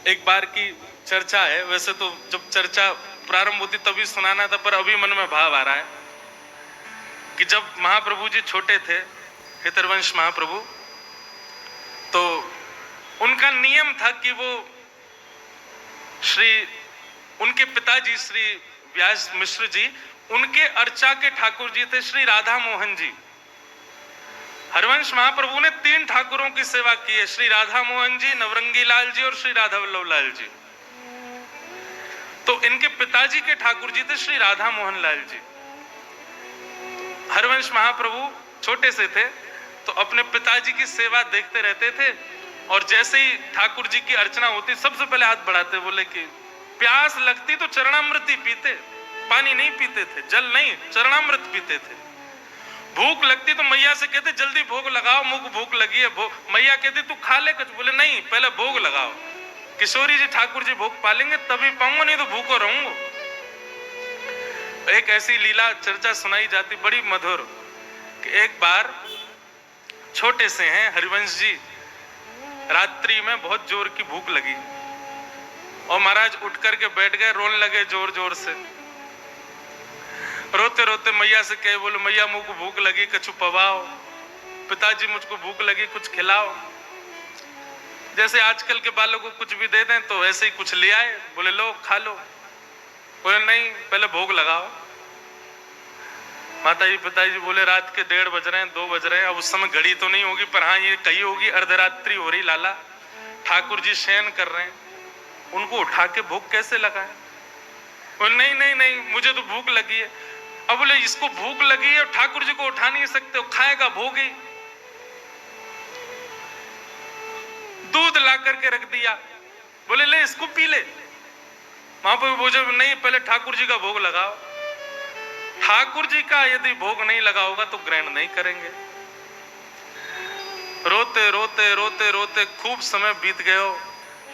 एक बार की चर्चा है, वैसे तो जब चर्चा प्रारंभ होती तभी सुनाना था, पर अभी मन में भाव आ रहा है कि जब महाप्रभु जी छोटे थे, हितरवंश महाप्रभु, तो उनका नियम था कि वो उनके पिताजी श्री व्यास मिश्र जी, उनके अर्चा के ठाकुर जी थे श्री राधा मोहन जी। हरवंश महाप्रभु ने 3 ठाकुरों की सेवा की है, श्री राधा मोहन जी, नवरंगी लाल जी और श्री राधा वल्लभ लाल जी। तो इनके पिताजी के ठाकुर जी थे श्री राधा मोहन लाल जी। हरवंश महाप्रभु छोटे से थे तो अपने पिताजी की सेवा देखते रहते थे, और जैसे ही ठाकुर जी की अर्चना होती सबसे पहले हाथ बढ़ाते, बोले कि प्यास लगती तो चरणामृत ही पीते, पानी नहीं पीते थे, जल नहीं, चरणामृत पीते थे। भूख लगती तो मैया से कहते जल्दी भोग लगाओ, मुझको भूख लगी है। मैया कहती तू खा ले कुछ, बोले नहीं पहले भोग लगाओ, किशोरी जी ठाकुर जी भोग पालेंगे तभी पाऊंगा, नहीं तो भूखो रहूंगा। एक ऐसी लीला चर्चा सुनाई जाती बड़ी मधुर कि एक बार छोटे से हैं हरिवंश जी, रात्रि में बहुत जोर की भूख लगी और महाराज उठ करके बैठ गए, रोने लगे जोर जोर से। रोते रोते मैया से कहे, बोले मैया मुझको भूख लगी, कछु पवाओ, पिताजी मुझको भूख लगी कुछ खिलाओ। जैसे आजकल के बालों को कुछ भी दे दें तो ऐसे ही कुछ ले आए, बोले लो खा लो। बोले नहीं पहले भोग लगाओ। माता जी पिताजी बोले रात के 1:30 बज रहे हैं, 2 बज रहे हैं, अब उस समय घड़ी तो नहीं होगी, पर हाँ ये कही होगी अर्धरात्रि हो रही लाला, ठाकुर जी शयन कर रहे हैं, उनको उठा के भूख कैसे लगाए। बोले नहीं नहीं नहीं मुझे तो भूख लगी है। अब बोले इसको भूख लगी है, ठाकुर जी को उठा नहीं सकते, खाएगा भोग ही। दूध ला करके रख दिया, बोले ले इसको पी ले। महाप्रभु बोले नहीं पहले ठाकुर जी का भोग लगाओ, ठाकुर जी का यदि भोग नहीं लगा होगा तो ग्रहण नहीं करेंगे। रोते रोते रोते रोते खूब समय बीत गयो।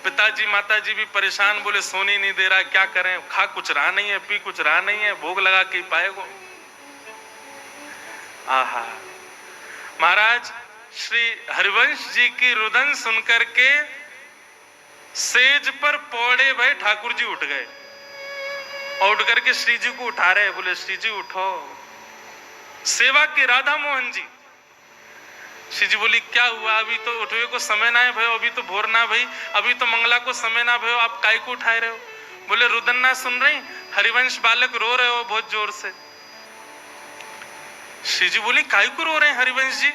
पिताजी माताजी भी परेशान, बोले सोनी नहीं दे रहा, क्या करें, खा कुछ रहा नहीं है, पी कुछ रहा नहीं है, भोग लगा के पाएगो। आहा, महाराज श्री हरिवंश जी की रुदन सुनकर के सेज पर पौड़े भय ठाकुर जी उठ गए और उठ करके श्री जी को उठा रहे, बोले श्री जी उठो, सेवा की राधा मोहन जी। श्री जी बोली क्या हुआ, अभी तो उठवे को समय ना है भयो, अभी तो भोर ना भई, अभी तो मंगला को समय ना भयो, आप काय को उठाए रहे हो। बोले रुदन ना सुन रही, हरिवंश बालक रो रहे हो बहुत जोर से। श्री जी बोली काय को रो रहे हैं हरिवंश जी।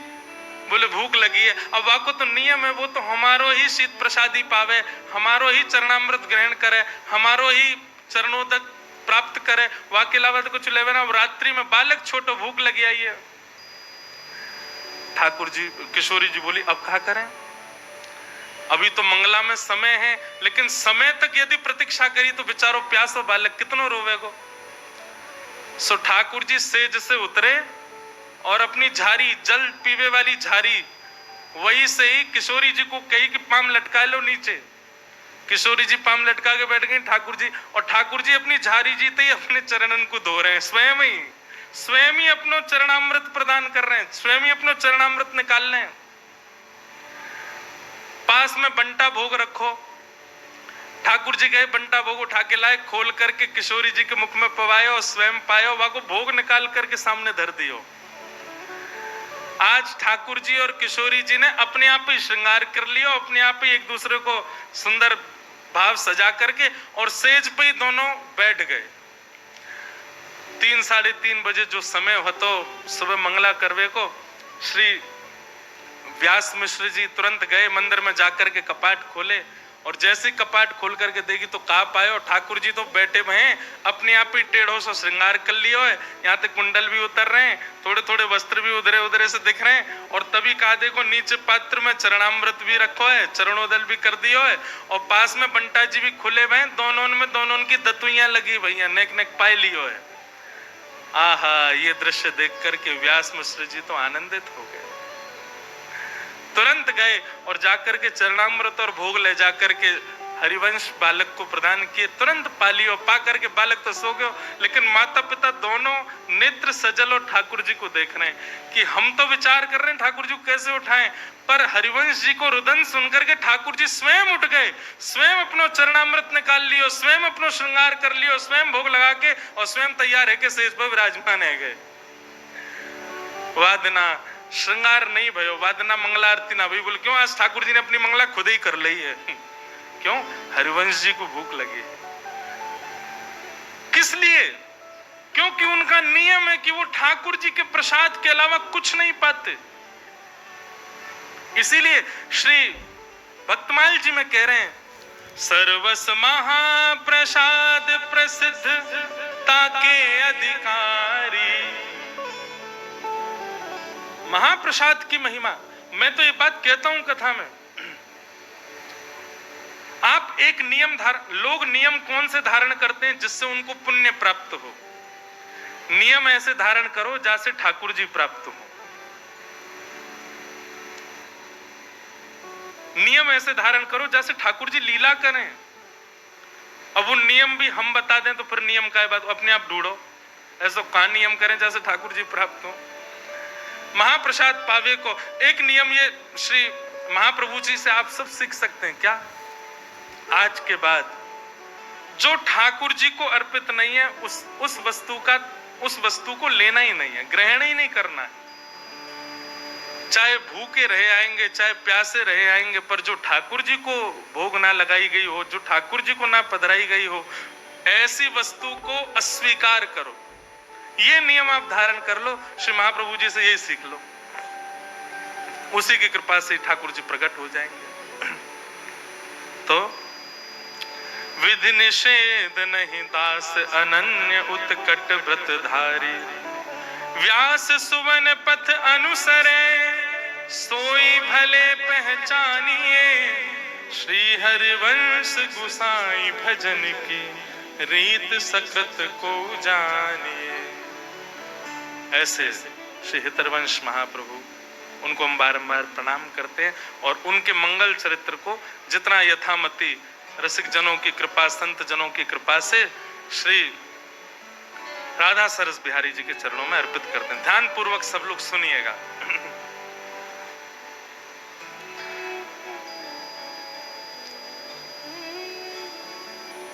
बोले भूख लगी है। अब वाको तो नियम है, वो तो हमारो ही शीत प्रसादी पावे, हमारो ही चरणामृत ग्रहण करे, हमारो ही चरणोदक प्राप्त करे, वहां के अलावा तो कुछ लेवे ना। रात्रि में बालक छोटो भूख लगी आई है। ठाकुर जी किशोरी जी बोली अब क्या करें, अभी तो मंगला में समय है, लेकिन समय तक यदि प्रतीक्षा करी तो बेचारो प्यासो बालक कितनो रोवेगो। सो ठाकुर जी सेज से उतरे और अपनी झारी, जल पीवे वाली झारी, वही से ही किशोरी जी को कही कि पाम लटका लो नीचे। किशोरी जी पाम लटका के बैठ गई ठाकुर जी, और ठाकुर जी अपनी झारी जीते ही अपने चरणन को धो रहे हैं, स्वयं ही अपनो चरणामृत प्रदान कर रहे हैं, स्वयं ही अपनो चरणामृत निकाल रहे हैं। पास में बंटा भोग रखो, ठाकुर जी गए बंटा भोग उठा के लाए, खोल करके किशोरी जी के मुख में पवायो और स्वयं पायो, वहां को भोग निकाल करके सामने धर दियो। आज ठाकुर जी और किशोरी जी ने अपने आप ही श्रृंगार कर लिया, अपने आप ही एक दूसरे को सुंदर भाव सजा करके और सेज पे ही दोनों बैठ गए। 3 साढ़े 3 बजे जो समय हो तो सुबह मंगला करवे को श्री व्यास मिश्र जी तुरंत गए मंदिर में जाकर के कपाट खोले, और जैसे कपाट खोल करके देखी तो कहा पाए ठाकुर जी तो बैठे हुए हैं, अपने आप ही टेढ़ों से श्रृंगार कर लियो है, यहाँ तक कुंडल भी उतर रहे हैं, थोड़े थोड़े वस्त्र भी उधरे उधरे से दिख रहे हैं, और तभी कहा देखो नीचे पात्र में चरणामृत भी रखो है, चरणोदल भी कर दियो है, और पास में बंटा जी भी खुले हुए हैं, दोनों की दतुइयां लगी भैया, नेक नेक पाए लियो है। आहा, ये दृश्य देख करके व्यास मिश्र जी तो आनंदित हो गए, तुरंत गए और जाकर के चरणामृत और भोग ले जाकर के हरिवंश बालक को प्रदान किए, तुरंत पा लियो, पा करके बालक तो सो गयो, लेकिन माता पिता दोनों नेत्र सजल और ठाकुर जी को देख रहे हैं कि हम तो विचार कर रहे हैं ठाकुर जी को कैसे उठाएं, पर हरिवंश जी को रुदन सुनकर के ठाकुर जी स्वयं उठ गए, स्वयं अपनो चरणामृत निकाल लियो, स्वयं अपनो श्रृंगार कर लियो, स्वयं भोग लगा के और स्वयं तैयार है के सेज पर विराजमान है गए। वादना श्रृंगार नहीं भयो, वादना मंगला आरती ना भई, बोल क्यों? आज ठाकुर जी ने अपनी मंगला खुद ही कर ली है। क्यों? हरिवंश जी को भूख लगी। किस लिए? क्योंकि उनका नियम है कि वो ठाकुर जी के प्रसाद के अलावा कुछ नहीं पाते। इसीलिए श्री भक्तमाल जी में कह रहे हैं, सर्वस महाप्रसाद प्रसिद्ध ताके अधिकारी। महाप्रसाद की महिमा, मैं तो ये बात कहता हूं कथा में, आप एक नियम लोग नियम कौन से धारण करते हैं जिससे उनको पुण्य प्राप्त हो? नियम ऐसे धारण करो जैसे ठाकुर जी प्राप्त हो। नियम ऐसे धारण करो जैसे ठाकुर जी लीला करें। अब वो नियम भी हम बता दें तो फिर नियम का बात, अपने आप ढूंढो, ऐसा कौन नियम करें जैसे ठाकुर जी प्राप्त हो। महाप्रसाद पावे को एक नियम ये श्री महाप्रभु जी से आप सब सीख सकते हैं। क्या? आज के बाद जो ठाकुर जी को अर्पित नहीं है उस वस्तु को लेना ही नहीं है, ग्रहण ही नहीं करना है। चाहे भूखे रहे आएंगे, चाहे प्यासे रहे आएंगे, पर जो ठाकुर जी को भोग ना लगाई गई हो, जो ठाकुर जी को ना पधराई गई हो, ऐसी वस्तु को अस्वीकार करो। ये नियम आप धारण कर लो, श्री महाप्रभु जी से यही सीख लो, उसी की कृपा से ठाकुर जी प्रकट हो जाएंगे। तो विधि निषेध नहीं दास अनन्य उत्कट व्रतधारी, व्यास सुवन पथ अनुसरे सोई भले पहचानिए, श्री हरिवंश गुसाई भजन की रीत सकृत को जानिए। ऐसे श्री हितरवंश महाप्रभु, उनको हम बारंबार प्रणाम करते हैं और उनके मंगल चरित्र को जितना यथामति रसिक जनों की कृपा, संत जनों की कृपा से श्री राधा सरस बिहारी जी के चरणों में अर्पित करते हैं। ध्यान पूर्वक सब लोग सुनिएगा।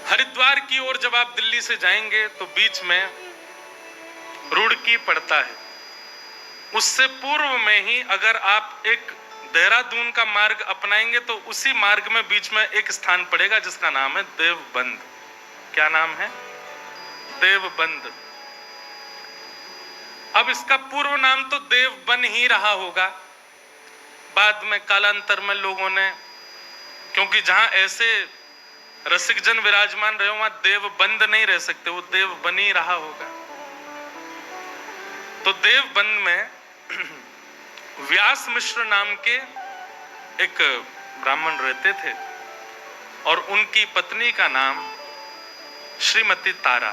हरिद्वार की ओर जब आप दिल्ली से जाएंगे तो बीच में रुड़की पड़ता है, उससे पूर्व में ही अगर आप एक देहरादून का मार्ग अपनाएंगे तो उसी मार्ग में बीच में एक स्थान पड़ेगा जिसका नाम है देवबंद। क्या नाम है? देवबंद। अब इसका पूर्व नाम तो देवबन ही रहा होगा, बाद में कालांतर में लोगों ने, क्योंकि जहां ऐसे रसिक जन विराजमान रहे वहां देवबंद नहीं रह सकते, वो देवबन ही रहा होगा। तो देवबंद में व्यास मिश्र नाम के एक ब्राह्मण रहते थे और उनकी पत्नी का नाम श्रीमती तारा।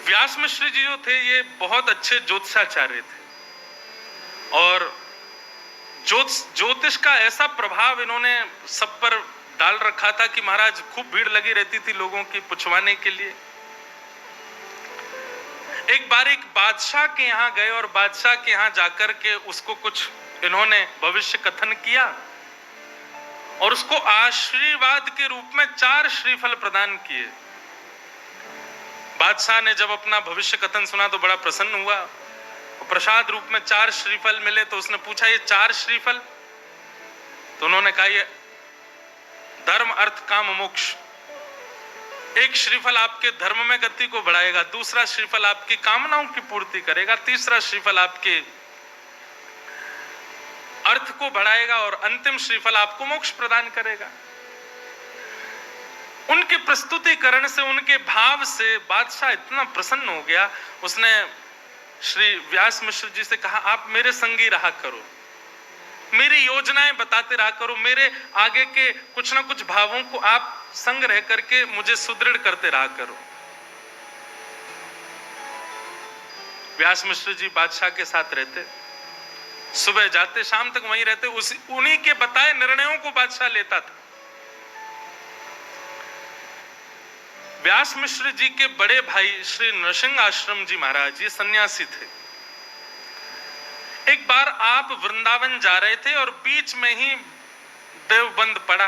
व्यास मिश्र जी जो थे ये बहुत अच्छे ज्योतिषाचार्य थे और ज्योतिष का ऐसा प्रभाव इन्होंने सब पर डाल रखा था कि महाराज खूब भीड़ लगी रहती थी लोगों की पुछवाने के लिए। एक बार एक बादशाह के यहाँ गए और बादशाह के यहाँ जाकर के उसको कुछ इन्होंने भविष्य कथन किया और उसको आशीर्वाद के रूप में 4 श्रीफल प्रदान किए। बादशाह ने जब अपना भविष्य कथन सुना तो बड़ा प्रसन्न हुआ। प्रसाद रूप में 4 श्रीफल मिले तो उसने पूछा ये 4 श्रीफल? तो उन्होंने कहा ये धर्म अर्थ काम मोक्ष। एक श्रीफल आपके धर्म में गति को बढ़ाएगा, दूसरा श्रीफल आपकी कामनाओं की पूर्ति करेगा, तीसरा श्रीफल आपके अर्थ को बढ़ाएगा और अंतिम श्रीफल आपको मोक्ष प्रदान करेगा। उनके प्रस्तुतिकरण से, उनके भाव से बादशाह इतना प्रसन्न हो गया, उसने श्री व्यास मिश्र जी से कहा आप मेरे संगी रहा करो, मेरी योजनाएं बताते रहा करो, मेरे आगे के कुछ ना कुछ भावों को आप संग रह करके मुझे सुदृढ़ करते रहा करो। व्यास मिश्र जी बादशाह के साथ रहते, सुबह जाते शाम तक वहीं रहते, उन्हीं के बताए निर्णयों को बादशाह लेता था। व्यास मिश्र जी के बड़े भाई श्री नृसिंह आश्रम जी महाराज, ये सन्यासी थे। एक बार आप वृंदावन जा रहे थे और बीच में ही देवबंद पड़ा,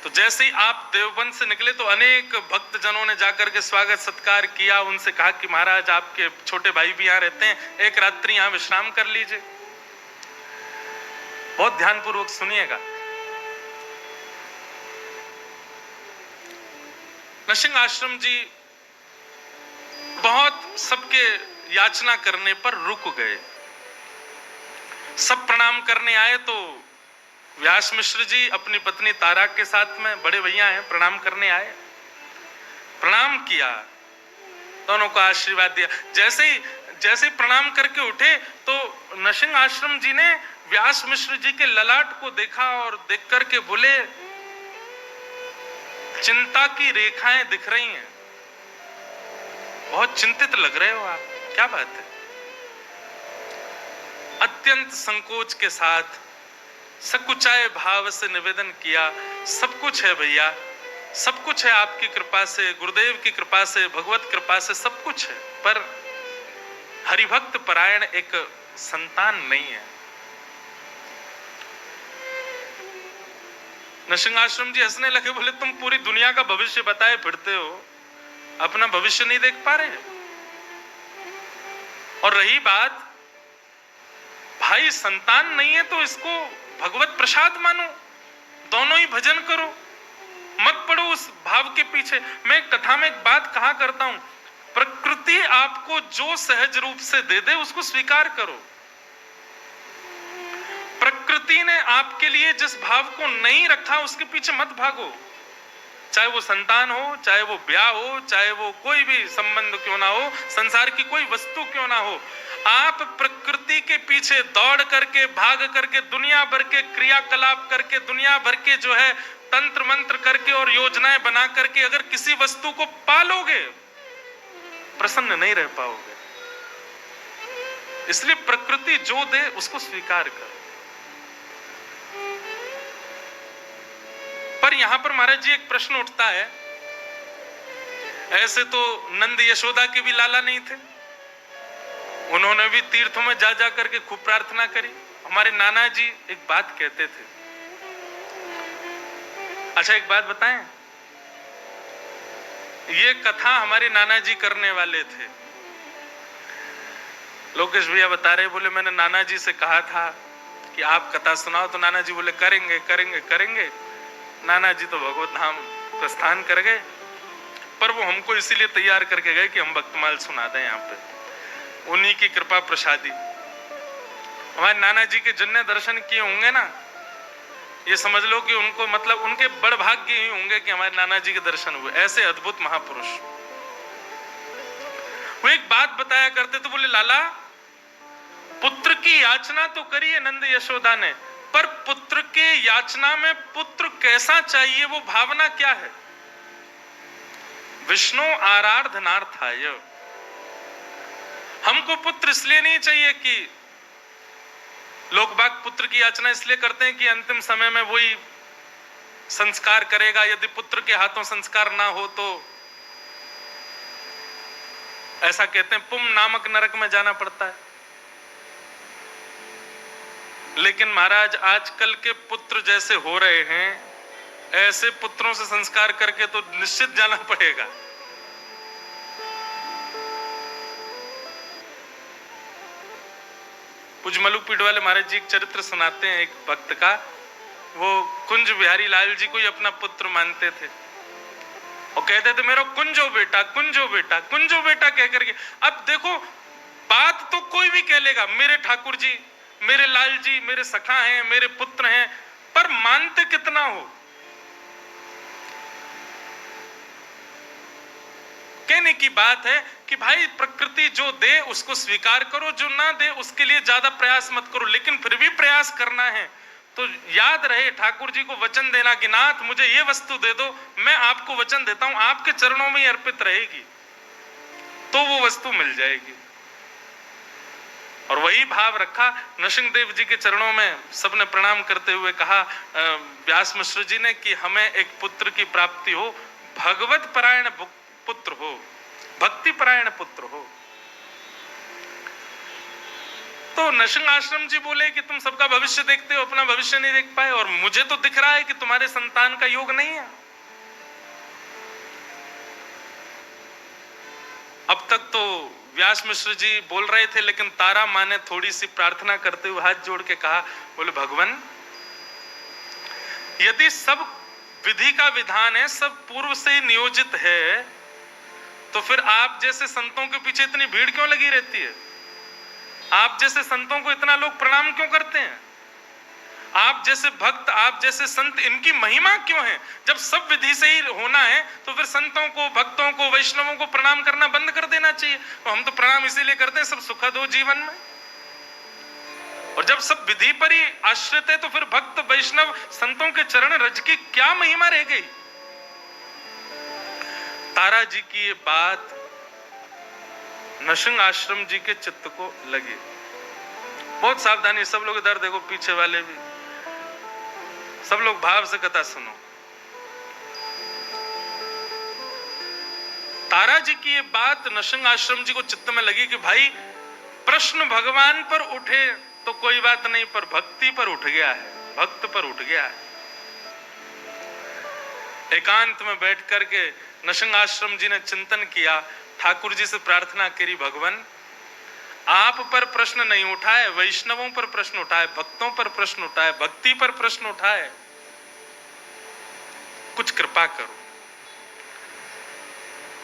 तो जैसे ही आप देवबंद से निकले तो अनेक भक्त जनों ने जाकर के स्वागत सत्कार किया, उनसे कहा कि महाराज आपके छोटे भाई भी यहाँ रहते हैं, एक रात्रि यहाँ विश्राम कर लीजिए। बहुत ध्यानपूर्वक सुनिएगा। नृसिंह आश्रम जी बहुत सबके याचना करने पर रुक गए। सब प्रणाम करने आए तो व्यास मिश्र जी अपनी पत्नी तारा के साथ में, बड़े भैया हैं, प्रणाम करने आए। प्रणाम किया, दोनों को आशीर्वाद दिया। जैसे ही प्रणाम करके उठे तो नृसिंह आश्रम जी ने व्यास मिश्र जी के ललाट को देखा और देख करके बोले, चिंता की रेखाएं दिख रही हैं, बहुत चिंतित लग रहे हो आप, क्या बात है? अत्यंत संकोच के साथ सकुचाए भाव से निवेदन किया, सब कुछ है भैया, सब कुछ है आपकी कृपा से, गुरुदेव की कृपा से, भगवत कृपा से सब कुछ है, पर हरिभक्त परायण एक संतान नहीं है। नृसिंह आश्रम जी हंसने लगे, बोले तुम पूरी दुनिया का भविष्य बताए फिरते हो, अपना भविष्य नहीं देख पा रहे। और रही बात, भाई संतान नहीं है तो इसको भगवत प्रसाद मानो, दोनों ही भजन करो, मत पड़ो उस भाव के पीछे। मैं कथा में एक बात कहा करता हूं, प्रकृति आपको जो सहज रूप से दे दे उसको स्वीकार करो। प्रकृति ने आपके लिए जिस भाव को नहीं रखा उसके पीछे मत भागो, चाहे वो संतान हो, चाहे वो ब्याह हो, चाहे वो कोई भी संबंध क्यों ना हो, संसार की कोई वस्तु क्यों ना हो। आप प्रकृति के पीछे दौड़ करके, भाग करके, दुनिया भर के क्रियाकलाप करके, दुनिया भर के जो है तंत्र मंत्र करके और योजनाएं बना करके अगर किसी वस्तु को पालोगे, प्रसन्न नहीं रह पाओगे। इसलिए प्रकृति जो दे उसको स्वीकार करो। पर यहां पर महाराज जी एक प्रश्न उठता है, ऐसे तो नंद यशोदा के भी लाला नहीं थे, उन्होंने भी तीर्थों में जा जा करके खूब प्रार्थना करी। हमारे नाना जी एक बात कहते थे, अच्छा एक बात बताएं, ये कथा हमारे नाना जी करने वाले थे। लोकेश भैया बता रहे, बोले मैंने नाना जी से कहा था कि आप कथा सुनाओ, तो नाना जी बोले करेंगे करेंगे करेंगे। नाना जी तो भगवत धाम प्रस्थान कर गए, पर वो हमको इसीलिए तैयार करके गए कि हम भक्तमाल सुना दें यहाँ पे, उन्हीं की कृपा प्रसादी। हमारे नाना जी के जिनने दर्शन किए होंगे ना, ये समझ लो कि उनको मतलब उनके बड़ भाग्य ही होंगे कि हमारे नाना जी के दर्शन हुए। ऐसे अद्भुत महापुरुष। वो एक बात बताया करते तो बोले, लाला पुत्र की याचना तो करी है नंद यशोदा ने, पर पुत्र के याचना में पुत्र कैसा चाहिए, वो भावना क्या है? विष्णु आराधनार्थाय। हमको पुत्र इसलिए नहीं चाहिए कि लोग बाग पुत्र की याचना इसलिए करते हैं कि अंतिम समय में वही संस्कार करेगा, यदि पुत्र के हाथों संस्कार ना हो तो ऐसा कहते हैं पुम नामक नरक में जाना पड़ता है। लेकिन महाराज आजकल के पुत्र जैसे हो रहे हैं, ऐसे पुत्रों से संस्कार करके तो निश्चित जाना पड़ेगा। पूज्य मलुकपीठ वाले महाराज जी एक चरित्र सुनाते हैं एक भक्त का। वो कुंज बिहारी लाल जी को ही अपना पुत्र मानते थे और कहते थे मेरा कुंजो बेटा, कुंजो बेटा, कुंजो बेटा कह करके। अब देखो बात तो कोई भी कह लेगा, मेरे ठाकुर जी, मेरे लाल जी, मेरे सखा हैं, मेरे पुत्र हैं, पर मानते कितना हो? कहने की बात है कि भाई प्रकृति जो दे उसको स्वीकार करो, जो ना दे उसके लिए ज्यादा प्रयास मत करो। लेकिन फिर भी प्रयास करना है तो याद रहे ठाकुर जी को वचन देना कि नाथ मुझे ये वस्तु दे दो, मैं आपको वचन देता हूं आपके चरणों में ही अर्पित रहेगी, तो वो वस्तु मिल जाएगी। और वही भाव रखा। नृसिंहदेव जी के चरणों में सबने प्रणाम करते हुए कहा व्यास मिश्र जी ने कि हमें एक पुत्र की प्राप्ति हो, भगवत परायण पुत्र हो, भक्ति परायण पुत्र हो। तो नरसिंह आश्रम जी बोले कि तुम सबका भविष्य देखते हो, अपना भविष्य नहीं देख पाए, और मुझे तो दिख रहा है कि तुम्हारे संतान का योग नहीं है। अब तक तो व्यास मिश्र जी बोल रहे थे, लेकिन तारा माँ ने थोड़ी सी प्रार्थना करते हुए हाथ जोड़ के कहा, बोले भगवान, यदि सब विधि का विधान है, सब पूर्व से ही नियोजित है, तो फिर आप जैसे संतों के पीछे इतनी भीड़ क्यों लगी रहती है? आप जैसे संतों को इतना लोग प्रणाम क्यों करते हैं? आप जैसे भक्त, आप जैसे संत, इनकी महिमा क्यों है? जब सब विधि से ही होना है तो फिर संतों को, भक्तों को, वैष्णवों को प्रणाम करना बंद कर देना चाहिए। तो हम तो प्रणाम इसीलिए करते हैं सब सुखद हो जीवन में। और जब सब विधि पर ही आश्रित है तो फिर भक्त, वैष्णव, संतों के चरण रज की क्या महिमा रह गई? तारा जी की ये बात नरसिंह आश्रम जी के चित्त को लगी। बहुत सावधानी, सब लोग इधर देखो, पीछे वाले भी, सब लोग भाव से कथा सुनो। तारा जी की ये बात नरसिंह आश्रम जी को चित्त में लगी कि भाई, प्रश्न भगवान पर उठे तो कोई बात नहीं, पर भक्ति पर उठ गया है, भक्त पर उठ गया है। एकांत में बैठ करके नरसिंह आश्रम जी ने चिंतन किया, ठाकुर जी से प्रार्थना करी, भगवान आप पर प्रश्न नहीं उठाए, वैष्णवों पर प्रश्न उठाए, भक्तों पर प्रश्न उठाए, भक्ति पर प्रश्न उठाए, कुछ कृपा करो।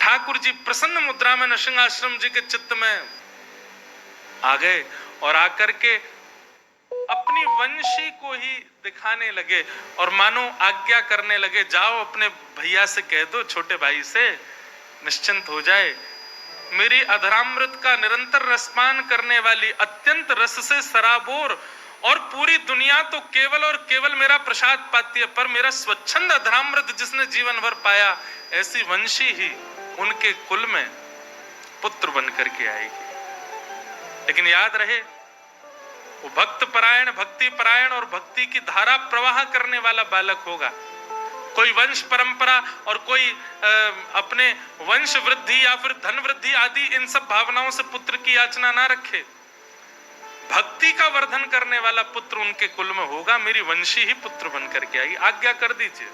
ठाकुर जी प्रसन्न मुद्रा में नरसिंह आश्रम जी के चित्त में आ गए और आकर के अपनी वंशी को ही दिखाने लगे और मानो आज्ञा करने लगे, जाओ अपने भैया से कह दो, छोटे भाई से, निश्चिंत हो जाए। मेरी अधरामृत का निरंतर रसपान करने वाली, अत्यंत रस से सराबोर और पूरी दुनिया तो केवल और केवल मेरा प्रसाद पाती है, पर मेरा स्वच्छंद अधरामृत जिसने जीवन भर पाया, ऐसी वंशी ही उनके कुल में पुत्र बन करके आएगी। लेकिन याद रहे, वो भक्त परायण, भक्ति परायण और भक्ति की धारा प्रवाह करने वाला बालक होगा। कोई वंश परंपरा और कोई अपने वंश वृद्धि या फिर धन वृद्धि आदि इन सब भावनाओं से पुत्र की याचना ना रखे। भक्ति का वर्धन करने वाला पुत्र उनके कुल में होगा, मेरी वंशी ही पुत्र बन करके आएगी, आज्ञा कर दीजिए।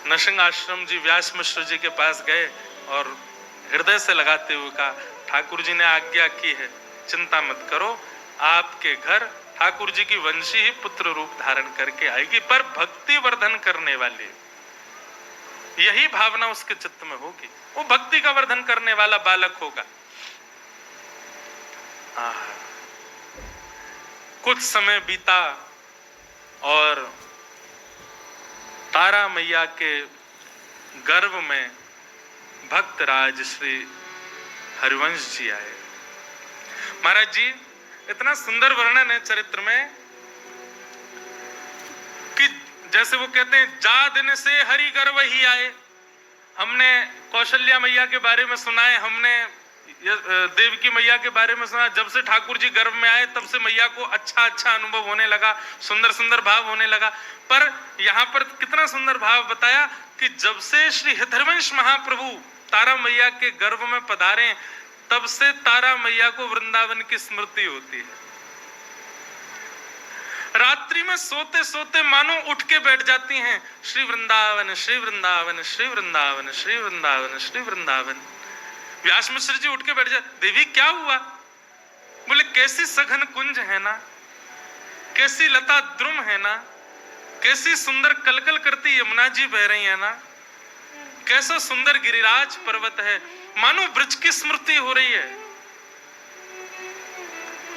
नरसिंह आश्रम जी व्यास मिश्र जी के पास गए और हृदय से लगाते हुए कहा, ठाकुर जी ने आज्ञा की है, चिंता मत करो, आपके घर ठाकुर जी की वंशी ही पुत्र रूप धारण करके आएगी, पर भक्ति वर्धन करने वाली, यही भावना उसके चित्त में होगी, वो भक्ति का वर्धन करने वाला बालक होगा। कुछ समय बीता और तारा मैया के गर्भ में भक्तराज श्री हरिवंश जी आए। महाराज जी, इतना सुंदर वर्णन है चरित्र में कि जैसे वो कहते हैं, जा दिन से हरि गर्भ ही आए। हमने कौशल्या मैया के बारे में सुना है, हमने देवकी मैया के बारे में सुना। जब से ठाकुर जी गर्भ में आए तब से मैया को अच्छा अच्छा अनुभव होने लगा, सुंदर सुंदर भाव होने लगा। पर यहाँ पर कितना सुंदर भाव बताया कि जब से श्री हरिवंश महाप्रभु तारा मैया के गर्भ में पधारे, तब से तारा मैया को वृंदावन की स्मृति होती है। रात्रि में सोते सोते मानो उठ के बैठ जाती हैं, श्री वृंदावन श्री वृंदावन श्री वृंदावन श्री वृंदावन श्री वृंदावन। व्यास मिश्र जी उठ के बैठ जाते, देवी क्या हुआ? बोले, कैसी सघन कुंज है ना, कैसी लता द्रुम है ना, कैसी सुंदर कलकल करती यमुना जी बह रही है ना, कैसा सुंदर गिरिराज पर्वत है, मानो ब्रज की स्मृति हो रही है।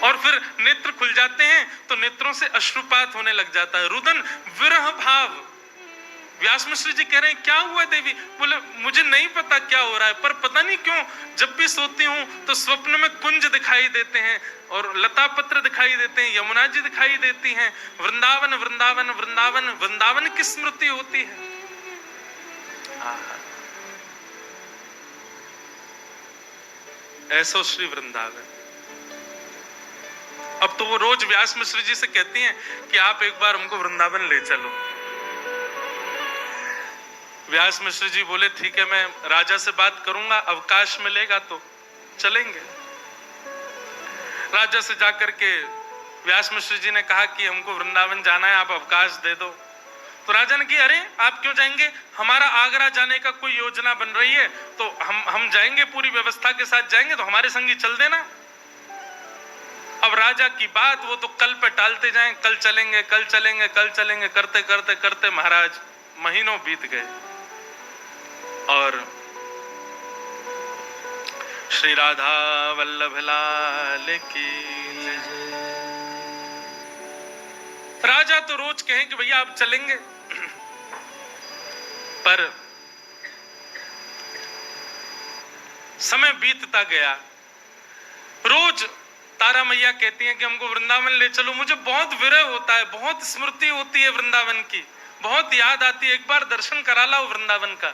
और फिर नेत्र खुल जाते हैं तो नेत्रों से अश्रुपात होने लग जाता है, रुदन विरह भाव। व्यास मिश्र जी कह रहे हैं, क्या हुआ देवी? बोले, मुझे नहीं पता क्या हो रहा है, पर पता नहीं क्यों जब भी सोती हूं तो स्वप्न में कुंज दिखाई देते हैं और लता पत्र दिखाई देते हैं, यमुना जी दिखाई देती हैं, वृंदावन वृंदावन वृंदावन वृंदावन की स्मृति होती है। ऐसो श्री वृंदावन। अब तो वो रोज व्यास मिश्र जी से कहती हैं कि आप एक बार हमको वृंदावन ले चलो। व्यास मिश्र जी बोले ठीक है, मैं राजा से बात करूंगा, अवकाश मिलेगा तो चलेंगे। राजा से जाकर के व्यास मिश्र जी ने कहा कि हमको वृंदावन जाना है, आप अवकाश दे दो। तो राजा ने कहा अरे आप क्यों जाएंगे, हमारा आगरा जाने का कोई योजना बन रही है, तो हम जाएंगे, पूरी व्यवस्था के साथ जाएंगे, तो हमारे संगी चल देना। अब राजा की बात वो तो कल पे टालते जाएं, कल चलेंगे कल चलेंगे कल चलेंगे करते करते करते महाराज महीनों बीत गए। और श्री राधा वल्लभ लाल की जय। राजा तो रोज कहें कि भैया आप चलेंगे, पर समय बीतता गया। रोज तारा मैया कहती हैं कि हमको वृंदावन ले चलो, मुझे बहुत विरह होता है, बहुत स्मृति होती है वृंदावन की, बहुत याद आती है, एक बार दर्शन करा लाओ वृंदावन का।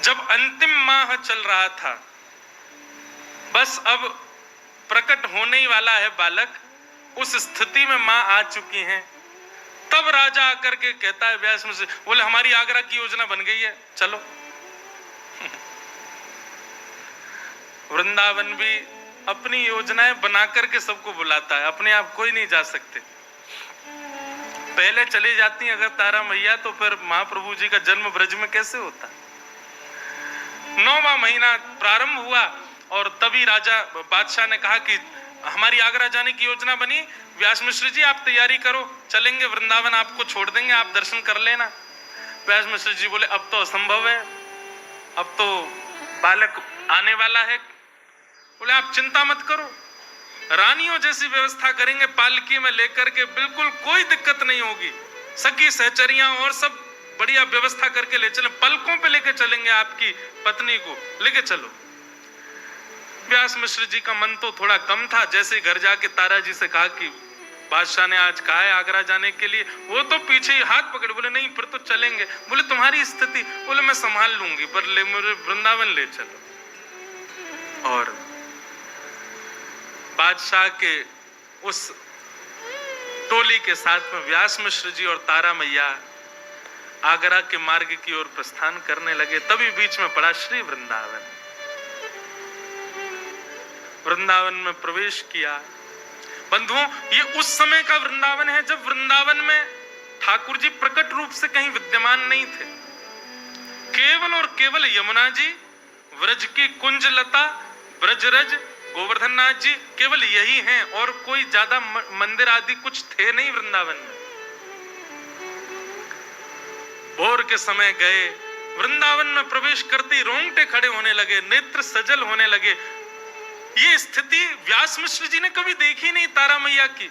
जब अंतिम माह चल रहा था, बस अब प्रकट होने ही वाला है बालक, उस स्थिति में मां आ चुकी हैं, तब राजा आकर के कहता है व्यास मुझसे, बोले हमारी आगरा की योजना बन गई है, चलो। वृंदावन भी अपनी योजनाएं बना करके सबको बुलाता है, अपने आप कोई नहीं जा सकते। पहले चली जाती अगर तारा मैया, तो फिर महाप्रभु जी का जन्म ब्रज में कैसे होता। 9वां महीना प्रारंभ हुआ और तभी राजा बादशाह ने कहा कि हमारी आगरा जाने की योजना बनी, व्यास मिश्र जी आप तैयारी करो, चलेंगे वृंदावन, आपको छोड़ देंगे, आप दर्शन कर लेना। व्यास मिश्र जी बोले अब तो असंभव है, अब तो बालक आने वाला है। बोले आप चिंता मत करो, रानियों जैसी व्यवस्था करेंगे, पालकी में लेकर के, बिल्कुल कोई दिक्कत नहीं होगी, सखी सहचरियां और सब बढ़िया व्यवस्था करके ले चले, पलकों पे लेके चलेंगे, आपकी पत्नी को लेके चलो। व्यास मिश्र जी का मन तो थोड़ा कम था, जैसे घर जाके तारा जी से कहा कि बादशाह ने आज कहा है आगरा जाने के लिए, वो तो पीछे ही हाथ पकड़े, बोले नहीं फिर तो चलेंगे। बोले तुम्हारी स्थिति, बोले मैं संभाल लूंगी, पर ले मुझे वृंदावन ले चलो। और बादशाह के उस टोली के साथ में व्यास मिश्र जी और तारा मैया आगरा के मार्ग की ओर प्रस्थान करने लगे। तभी बीच में पड़ा श्री वृंदावन। वृंदावन में प्रवेश किया। बंधुओं, ये उस समय का वृंदावन है जब वृंदावन में ठाकुर जी प्रकट रूप से कहीं विद्यमान नहीं थे। केवल और केवल यमुना जी, व्रज की कुंज लता, ब्रजरज, गोवर्धन नाथ जी, केवल यही हैं, और कोई ज्यादा मंदिर आदि कुछ थे नहीं वृंदावन में। भोर के समय गए, वृंदावन में प्रवेश करते रोंगटे खड़े होने लगे, नेत्र सजल होने लगे। ये स्थिति व्यास मिश्र जी ने कभी देखी नहीं तारा मैया की।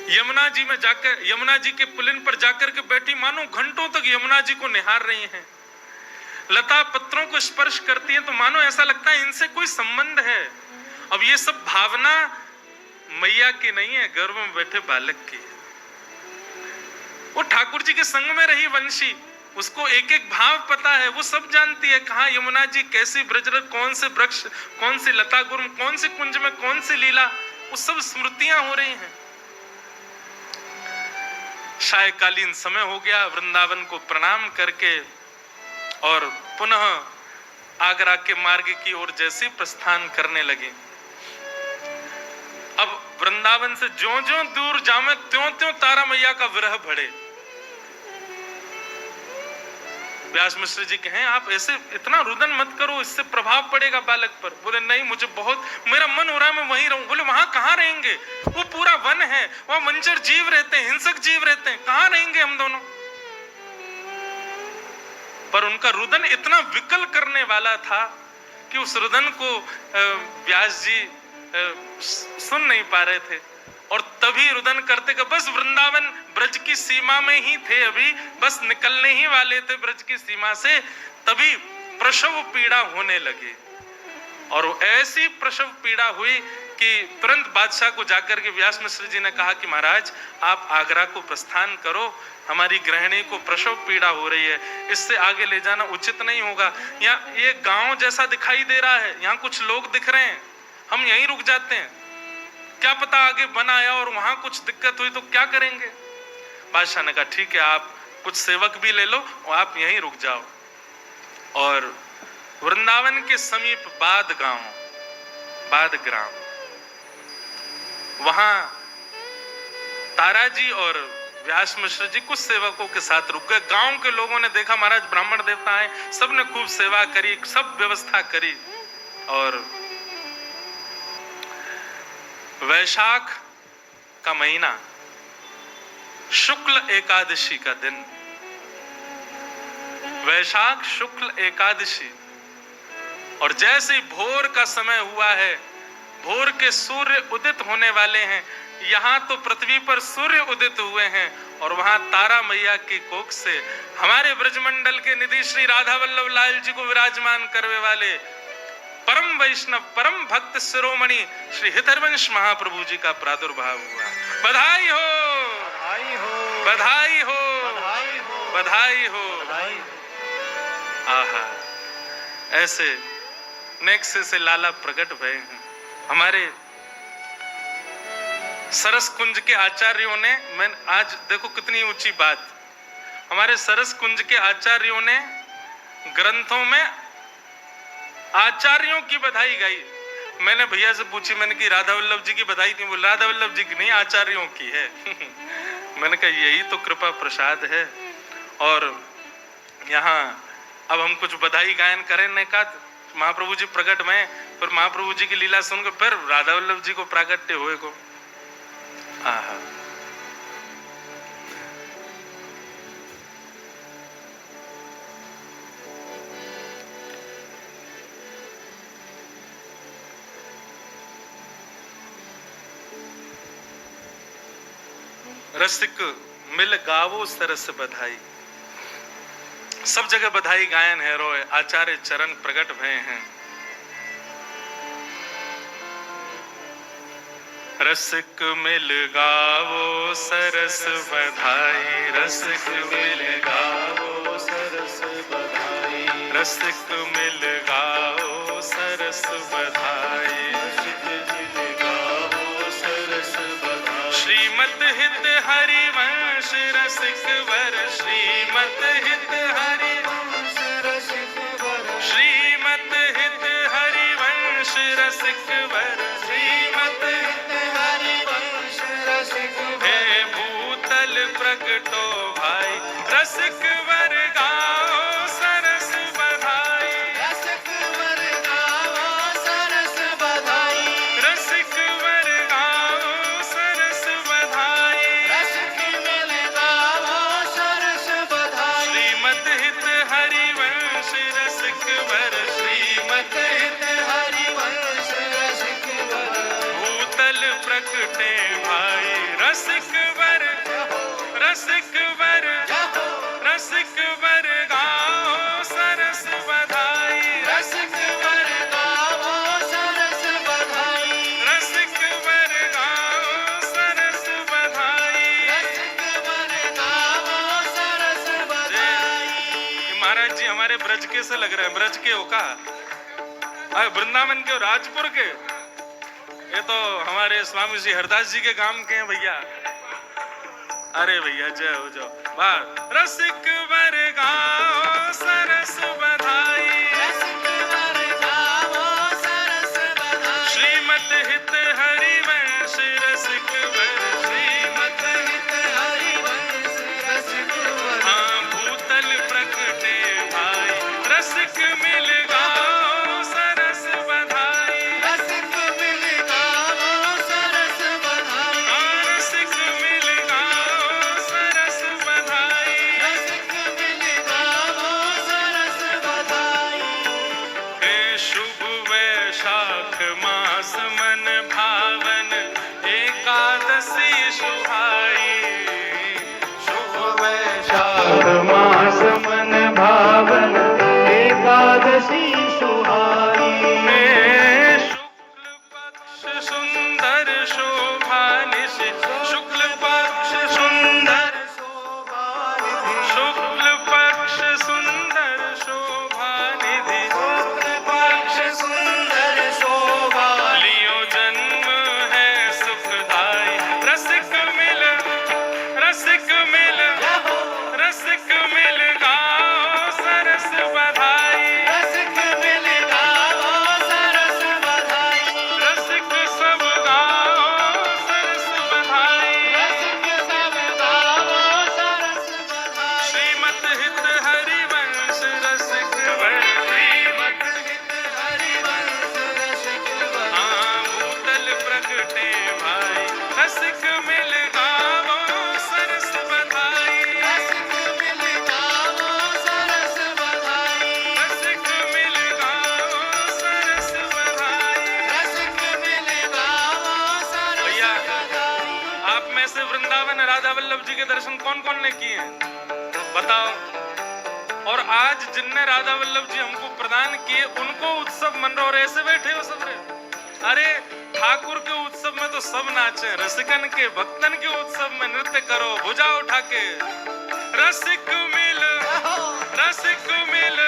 यमुना जी में जाकर, यमुना जी के पुलिन पर जाकर के बैठी, मानो घंटों तक यमुना जी को निहार रही हैं। लता पत्रों को स्पर्श करती है तो मानो ऐसा लगता है इनसे कोई संबंध है। अब ये सब भावना मैया की नहीं है, गर्भ में बैठे बालक की है। वो ठाकुर जी के संग में रही वंशी, उसको एक एक भाव पता है, वो सब जानती है, कहाँ यमुना जी, कैसी ब्रजरज, कौन से वृक्ष, कौन सी लता गुर्म, कौन सी कुंज में कौन सी लीला, वो सब स्मृतियां हो रही हैं। सायकालीन समय हो गया, वृंदावन को प्रणाम करके और पुनः आगरा के मार्ग की ओर जैसे प्रस्थान करने लगे। अब वृंदावन से ज्यों-ज्यों दूर जामे त्यों-त्यों तारा मैया का विरह बढ़े। व्यास मिश्र जी कहें आप ऐसे इतना रुदन मत करो, इससे प्रभाव पड़ेगा बालक पर। बोले नहीं, मुझे बहुत, मेरा मन हो रहा है मैं वहीं रहूं। बोले वहां कहां रहेंगे, वो पूरा वन है, वहां वंचर जीव रहते हैं, हिंसक जीव रहते हैं, कहां रहेंगे हम दोनों। पर उनका रुदन इतना विकल करने वाला था कि उस रुदन को व्यास जी सुन नहीं पा रहे थे। और तभी रुदन करते का बस वृंदावन ब्रज की सीमा में ही थे, अभी बस निकलने ही वाले थे ब्रज की सीमा से, तभी प्रसव पीड़ा होने लगी। और ऐसी प्रसव पीड़ा हुई कि तुरंत बादशाह को जाकर के व्यास मिश्र जी ने कहा कि महाराज आप आगरा को प्रस्थान करो, हमारी गृहिणी को प्रसव पीड़ा हो रही है, इससे आगे ले जाना उचित नहीं होगा। यहाँ ये गांव जैसा दिखाई दे रहा है, यहाँ कुछ लोग दिख रहे हैं, हम यहीं रुक जाते हैं, क्या पता आगे बन आया और वहां कुछ दिक्कत हुई तो क्या करेंगे। बादशाह ने कहा ठीक है, आप कुछ सेवक भी ले लो और आप यहीं रुक जाओ। और वृंदावन के समीप बाद ग्राम, वहां ताराजी और व्यास मिश्र जी कुछ सेवकों के साथ रुक गए। गांव के लोगों ने देखा महाराज ब्राह्मण देवता आए, सबने खूब सेवा करी, सब व्यवस्था करी। और वैशाख का महीना, शुक्ल एकादशी का दिन, वैशाख शुक्ल एकादशी, और जैसे ही भोर का समय हुआ है, भोर के सूर्य उदित होने वाले हैं। यहाँ तो पृथ्वी पर सूर्य उदित हुए हैं और वहां तारा मैया की कोख से हमारे ब्रजमंडल के निधि श्री राधा वल्लभ लाल जी को विराजमान करने वाले परम वैष्णव, परम भक्त शिरोमणि श्री हितरवंश महाप्रभु जी का प्रादुर्भाव हुआ। बधाई हो, बधाई हो, बधाई हो, बधाई हो, बधाई हो, बधाई हो। आहा, ऐसे नेक्से से लाला प्रकट भय हैं। हमारे सरस कुंज के आचार्यों ने, मैं आज देखो कितनी ऊंची बात, हमारे सरस कुंज के आचार्यों ने ग्रंथों में आचार्यों की बधाई गाई। मैंने भैया से पूछी, मैंने की राधा वल्लभ जी की बधाई थी? बोल राधा वल्लभ जी की नहीं, आचार्यों की है। मैंने कहा यही तो कृपा प्रसाद है। और यहाँ अब हम कुछ बधाई गायन करें का, महाप्रभु जी प्रकट में, फिर महाप्रभु जी की लीला सुनकर फिर राधा वल्लभ जी को प्राकट्य हुए को। आहा, रसिक मिल गावो सरस बधाई। सब जगह बधाई गायन है रोए, आचार्य चरण प्रकट भय हैं। रसिक मिल गावो सरस बधाई, रसिक मिल गावो सरस बधाई, रसिक मिल गावो सरस बधाई, रसिक मिल गावो सरस बधाई। श्रीमत हित हरिवंश रसिक वर, श्रीमत हित हरिवंश रसिक वर, श्रीमत हित हरिवंश रसिक वर, श्रीमत हित हरिवंश रसिक वर। हे भूतल प्रगटो भाई, रसिक वर गाओ सरस बधाई, रसिक वर गाओ सरस बधाई, रसिक वर गाओ सरस बधाई, रसिक मिल गाओ सरस बधाई। श्रीमत हित हरिवंश रसिक वर, श्रीमत हित हरिवंश रसिक वर। भूतल प्रगटे भाई, रसिक वर, रसिक वर, रसिक वर गाओ सरस बधाई, रसिक वर गाओ सरस बधाई, रसिक वर गाओ सरस बधाई, रसिक वर गाओ सरस बधाई। महाराज जी हमारे ब्रज के से लग रहे हैं, ब्रज के हो का, वृंदावन के, राजपुर के, ये तो हमारे स्वामी जी हरदास जी के गांव के हैं भैया। अरे भैया जय हो जाओ। वाह, रसिक वर गाओ सरस बधाई, रसिक वर गाओ सरस बधाई। श्रीमत हित हरिवंश रसिक वर, श्रीमत हित हरिवंश रसिक वर। हाँ, भूतल प्रगटे भाई, रसिक मिल गाओ सरस बधाई, रसिक मिल गाओ सरस बधाई। हाँ, रसिक मिल गाओ सरस बधाई, रसिक मिल गाओ सरस बधाई। हे शुभ वैशाख मास मन भावन, एकादशी सुहाई। शुभ वैशाख मास मन भावन, एकादशी सुहाई। शुक्ल पक्ष सुंदर शोभा निशि, शुक्ल पक्ष सुंदर शोभा निधि, शुक्ल पक्ष सुंदर शोभा निधि, शुक्ल पक्ष सुंदर शोभा। लियो जन्म है सुखदाई, रसिक मिल, रसिक मिल रसिक मिल गावो सरस बधाई, रसिक मिल गावो सरस बधाई, रसिक मिल गावो सरस बधाई। रसिक मिल गावो सरस भैया, बधाई। आप में से वृंदावन राधा वल्लभ जी के दर्शन कौन कौन ने किए हैं? बताओ। और आज जिनने राधा वल्लभ जी हमको प्रदान किए उनको उत्सव मन रहा, और ऐसे बैठे हो सब रे। अरे ठाकुर के उत्सव में तो सब नाचे, रसिकन के भक्तन के उत्सव में नृत्य करो भुजा उठा के। रसिक मिल, रसिक मिल,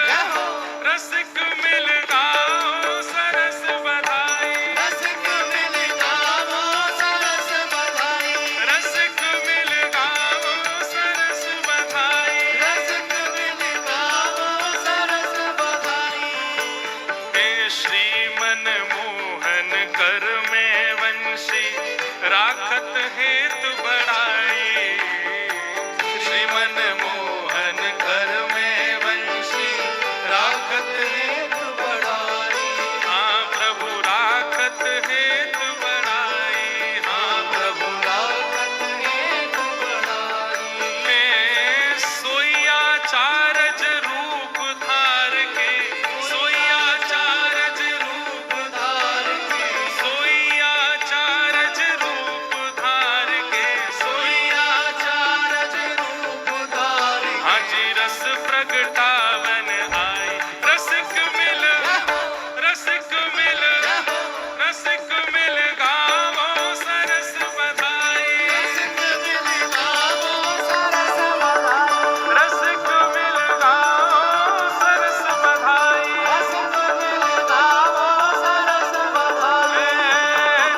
रसिक मिल गाओ सरस बधाई, रसिक मिल गावो सरस बधाई, रसिक मिल गाओ सरस बधाई। रसिक मिल गावो सरस बधाई। हे श्रीमन मोहन कर में वंशी राखत हेतु बढ़ाई, श्रीमन मोहन कर में वंशी राखत हेतु बढ़ाई, हाँ प्रभु राखत हेतु बढ़ाई, हाँ प्रभु राखत हेतु बढ़ाई। में सोया चारज रूप धार के, सोया चारज रूप धार के, सोया चारज रूप धार के, सोया चारज रूप धार के। हाजी रस प्रगटावन आई, रसिक मिल, रसिक मिल, रसिक मिल गावो सरस बधाई, रसिक मिल गावो सरस बधाई, रसिक मिल गावो सरस बधाई। रसिक मिल गावो सरस बधाई।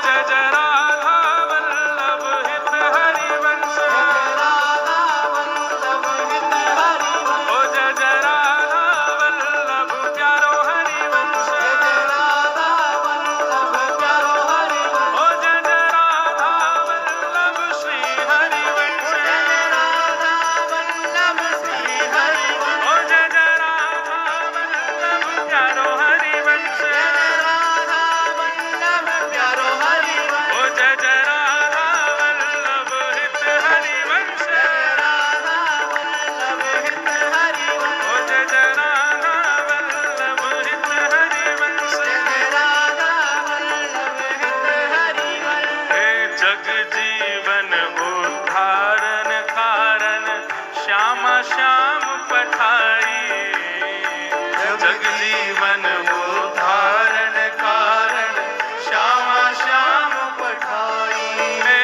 जय जय राधा वल्लभ हित हरिवंश, राधा वल्लभ हित हरिवंश, ओ जय जय राधा वल्लभ प्यारो हरिवंश, राधा वल्लभ प्यारो हरिवंश, ओ जय जय राधा वल्लभ श्री हरिवंश, राधा वल्लभ श्री हरिवंश, ओ जय जय राधा वल्लभ प्यारो हरिवंश, राधा वल्लभ प्यारो हरिवंश, ओ जय जय राधा वल्लभ हित हरिवंश, राधा वल्लभ हित हरिवंश, ओ जय जय राधा वल्लभ हित हरिवंश। राधा वल्लभ हित हरिवंश। हे जग जीवन उद्धारण कारण श्यामा श्याम पठाई, जग जीवन उद्धारण कारण श्यामा श्याम पठाई, हे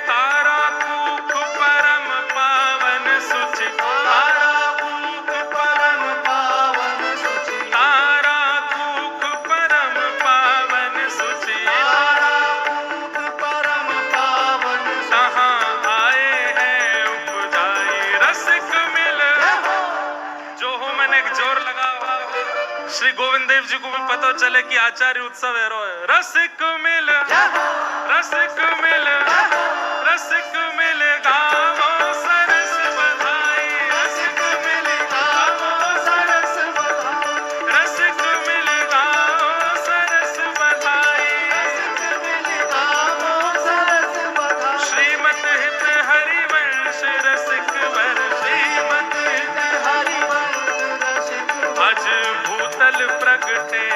तारा कूख परम पावन सुचि, तारा कूख परम पावन सुचि, तारा कूख परम पावन सुचि, तारा कूख परम पावन सुचि। कहाँ आए हैं उपजाई, रसिक मिल। जो हो मैंने एक जोर लगा हुआ, श्री गोविंद देव जी को भी पता चले कि आचार्य उत्सव है रो है। रसिक मिल, रसिक मिल, रसिक मिल गावो सरस बधाई, रसिक मिल गावो सरस बधाई, रसिक मिल गावो सरस बधाई। रसिक मिल गावो सरस बधाई। श्रीमत हित हरिवंश रसिक वर, श्रीमत हित हरिवंश रसिक अज भूतल प्रगटे